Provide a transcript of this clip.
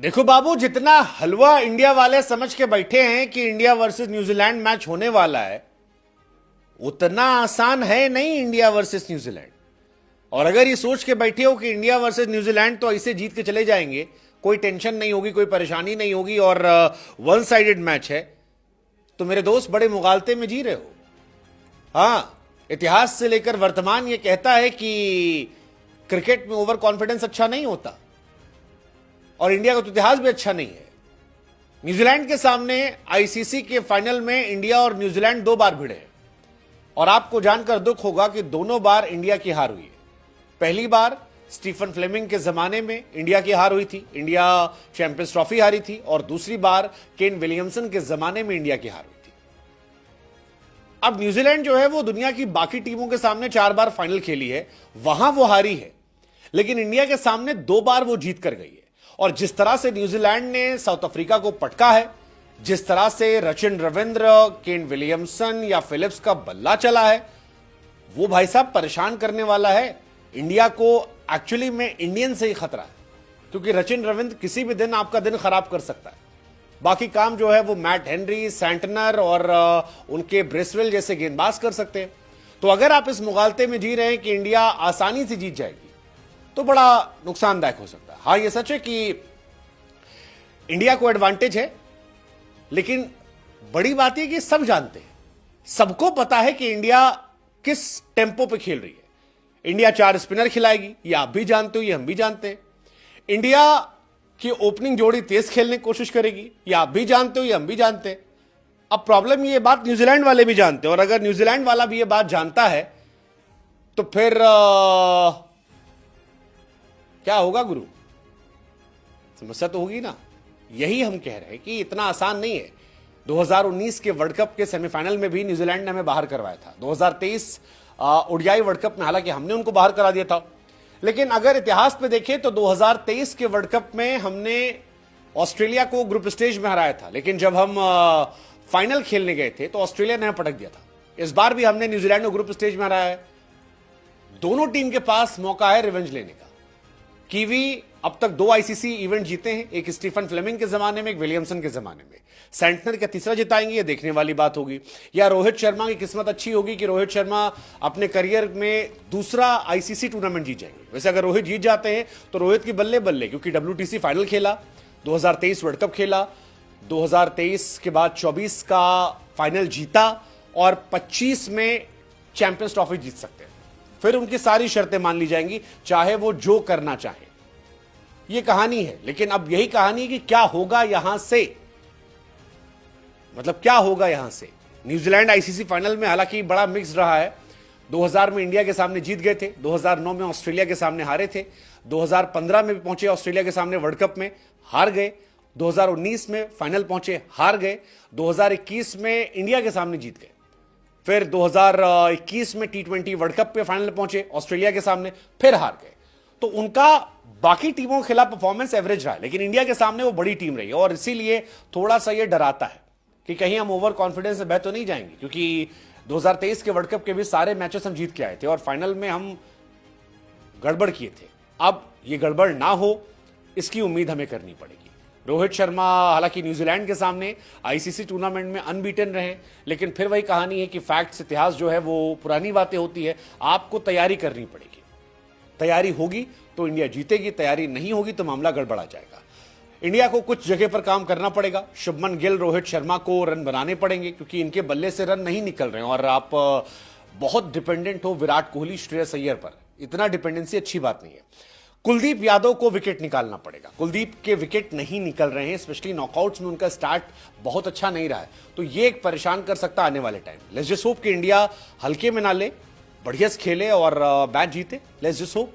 देखो बाबू, जितना हलवा इंडिया वाले समझ के बैठे हैं कि इंडिया वर्सेस न्यूजीलैंड मैच होने वाला है, उतना आसान है नहीं इंडिया वर्सेस न्यूजीलैंड। और अगर ये सोच के बैठे हो कि इंडिया वर्सेस न्यूजीलैंड तो ऐसे जीत के चले जाएंगे, कोई टेंशन नहीं होगी, कोई परेशानी नहीं होगी और वन साइडेड मैच है, तो मेरे दोस्त बड़े मुगालते में जी रहे हो। हाँ, इतिहास से लेकर वर्तमान ये कहता है कि क्रिकेट में ओवर कॉन्फिडेंस अच्छा नहीं होता और इंडिया का तो इतिहास भी अच्छा नहीं है। न्यूजीलैंड के सामने आईसीसी के फाइनल में इंडिया और न्यूजीलैंड 2 बार भिड़े हैं और आपको जानकर दुख होगा कि दोनों बार इंडिया की हार हुई है। पहली बार स्टीफन फ्लेमिंग के जमाने में इंडिया की हार हुई थी, इंडिया चैंपियंस ट्रॉफी हारी थी, और दूसरी बार केन विलियमसन के जमाने में इंडिया की हार हुई थी। अब न्यूजीलैंड जो है वो दुनिया की बाकी टीमों के सामने 4 बार फाइनल खेली है, वहां वो हारी है, लेकिन इंडिया के सामने 2 बार वो जीत कर गई है। और जिस तरह से न्यूजीलैंड ने साउथ अफ्रीका को पटका है, जिस तरह से रचिन रविंद्र, केन विलियमसन या फिलिप्स का बल्ला चला है, वो भाई साहब परेशान करने वाला है। इंडिया को एक्चुअली में इंडियन से ही खतरा है, क्योंकि रचिन रविंद्र किसी भी दिन आपका दिन खराब कर सकता है। बाकी काम जो है वो मैट हेनरी, सैंटनर और उनके ब्रेसवेल जैसे गेंदबाज कर सकते हैं। तो अगर आप इस मुगालते में जी रहे हैं कि इंडिया आसानी से जीत जाएगी, तो बड़ा नुकसानदायक हो सकता है। हाँ, यह सच है कि इंडिया को एडवांटेज है, लेकिन बड़ी बात यह कि सब जानते हैं, सबको पता है कि इंडिया किस टेम्पो पे खेल रही है। इंडिया 4 स्पिनर खिलाएगी, ये आप भी जानते हो, ये हम भी जानते हैं। इंडिया की ओपनिंग जोड़ी तेज खेलने की कोशिश करेगी, ये आप भी जानते हो, ये हम भी जानते हैं। अब प्रॉब्लम ये बात न्यूजीलैंड वाले भी जानते हैं, और अगर न्यूजीलैंड वाला भी ये बात जानता है तो फिर क्या होगा गुरु? समस्या तो होगी ना। यही हम कह रहे हैं कि इतना आसान नहीं है। 2019 के वर्ल्ड कप के सेमीफाइनल में भी न्यूजीलैंड ने हमें बाहर करवाया था। 2023 ओडीआई वर्ल्ड कप में हालांकि हमने उनको बाहर करा दिया था, लेकिन अगर इतिहास में देखें तो 2023 के वर्ल्ड कप में हमने ऑस्ट्रेलिया को ग्रुप स्टेज में हराया था, लेकिन जब हम फाइनल खेलने गए थे तो ऑस्ट्रेलिया ने पटक दिया था। इस बार भी हमने न्यूजीलैंड को ग्रुप स्टेज में हराया है। दोनों टीम के पास मौका है रिवेंज लेने का। कीवी अब तक 2 आईसीसी इवेंट जीते हैं, एक स्टीफन फ्लेमिंग के जमाने में, एक विलियमसन के जमाने में। सैंटनर का तीसरा जिताएंगे, ये देखने वाली बात होगी। या रोहित शर्मा की किस्मत अच्छी होगी कि रोहित शर्मा अपने करियर में दूसरा आईसीसी टूर्नामेंट जीत जाएंगे। वैसे अगर रोहित जीत जाते हैं तो रोहित की बल्ले बल्ले, क्योंकि WTC फाइनल खेला, 2023 वर्ल्ड कप खेला, 2023 के बाद 24 का फाइनल जीता और 25 में चैंपियंस ट्रॉफी जीत सकते हैं। फिर उनकी सारी शर्तें मान ली जाएंगी, चाहे वो जो करना चाहे। ये कहानी है, लेकिन अब यही कहानी है कि क्या होगा यहां से, मतलब क्या होगा यहां से। न्यूजीलैंड आईसीसी फाइनल में हालांकि बड़ा मिक्स रहा है। 2000 में इंडिया के सामने जीत गए थे, 2009 में ऑस्ट्रेलिया के सामने हारे थे, 2015 में भी पहुंचे ऑस्ट्रेलिया के सामने वर्ल्ड कप में, हार गए, 2019 में फाइनल पहुंचे, हार गए, 2021 में इंडिया के सामने जीत गए, फिर 2021 में T20 वर्ल्ड कप पे फाइनल पहुंचे ऑस्ट्रेलिया के सामने, फिर हार गए। तो उनका बाकी टीमों के खिलाफ परफॉर्मेंस एवरेज रहा है, लेकिन इंडिया के सामने वो बड़ी टीम रही है और इसीलिए थोड़ा सा ये डराता है कि कहीं हम ओवर कॉन्फिडेंस से बह तो नहीं जाएंगे, क्योंकि 2023 के वर्ल्ड कप के भी सारे मैचेस हम जीत के आए थे और फाइनल में हम गड़बड़ किए थे। अब ये गड़बड़ ना हो, इसकी उम्मीद हमें करनी पड़ेगी। रोहित शर्मा हालांकि न्यूजीलैंड के सामने आईसीसी टूर्नामेंट में अनबीटन रहे, लेकिन फिर वही कहानी है कि फैक्ट्स, इतिहास जो है वो पुरानी बातें होती है। आपको तैयारी करनी पड़ेगी। तैयारी होगी तो इंडिया जीतेगी, तैयारी नहीं होगी तो मामला गड़बड़ा जाएगा। इंडिया को कुछ जगह पर काम करना पड़ेगा। शुभमन गिल, रोहित शर्मा को रन बनाने पड़ेंगे, क्योंकि इनके बल्ले से रन नहीं निकल रहे हैं और आप बहुत डिपेंडेंट हो विराट कोहली, श्रेयस अय्यर पर। इतना डिपेंडेंसी अच्छी बात नहीं है। कुलदीप यादव को विकेट निकालना पड़ेगा। कुलदीप के विकेट नहीं निकल रहे हैं, स्पेशली नॉकआउट्स में उनका स्टार्ट बहुत अच्छा नहीं रहा है, तो ये एक परेशान कर सकता है आने वाले टाइम। लेट्स जस्ट होप कि इंडिया हल्के में ना ले, बढ़िया से खेले और मैच जीते। Let's just hope.